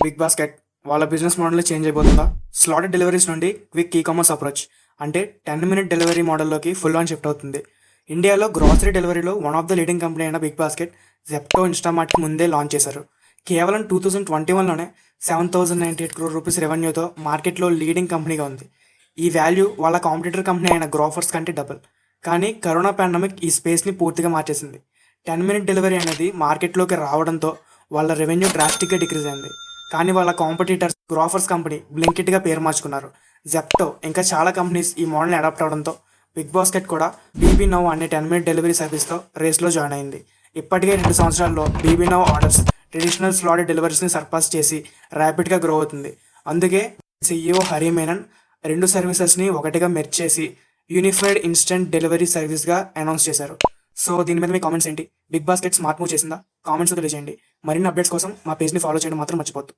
Big basket వాళ్ళ business model change అయిపోతుందా? Slotted deliveries నుండి క్విక్ ఈ కామర్స్ అప్రోచ్ అంటే 10 minute డెలివరీ మోడల్లోకి ఫుల్ ఆన్ షిఫ్ట్ అవుతుంది. ఇండియాలో గ్రాసరీ డెలివరీలో one of the leading company అయిన బిగ్ బాస్కెట్ జెప్టో, ఇన్స్టామార్ట్కి ముందే లాంచ్ చేశారు. కేవలం 2021లోనే 7,098 crore రూపీస్ రెవెన్యూతో మార్కెట్లో లీడింగ్ కంపెనీగా ఉంది. ఈ వాల్యూ వాళ్ళ కాంపిటీటర్ కంపెనీ అయిన గ్రోఫర్స్ కంటే డబుల్. కానీ కరోనా పాండమిక్ ఈ స్పేస్ని పూర్తిగా మార్చేసింది. 10 minute డెలివరీ అనేది మార్కెట్లోకి రావడంతో వాళ్ళ రెవెన్యూ డ్రాస్టిక్గా డిక్రీజ్ అయింది. కానీ వాళ్ళ కాంపిటీటర్స్ గ్రోఫర్స్ కంపెనీ బ్లింకిట్గా పేరు మార్చుకున్నారు. జెప్టో ఇంకా చాలా కంపెనీస్ ఈ మోడల్ని అడాప్ట్ అవడంతో బిగ్ బాస్కెట్ కూడా బీబీ నౌ అనే 10 minute డెలివరీ సర్వీస్తో రేస్లో జాయిన్ అయింది. ఇప్పటికే 2 సంవత్సరాల్లో BB now orders traditional slotted డెలివరీస్ని సర్పాస్ చేసి ర్యాపిడ్గా గ్రో అవుతుంది. అందుకే సీఈఓ హరి మేనన్ రెండు సర్వీసెస్ని ఒకటిగా మెర్జ్ చేసి యూనిఫైడ్ ఇన్స్టెంట్ డెలివరీ సర్వీస్గా అనౌన్స్ చేశారు. సో దీని మీద మీ కామెంట్స్ ఏంటి? బిగ్ బాస్కెట్ స్మార్ట్ మూవ్ చేసిందా? కామెంట్స్ తెలియజేయండి. మరిన్ని అప్డేట్స్ కోసం మా పేజ్ని ఫాలో చేయడం మాత్రం మర్చిపోద్దు.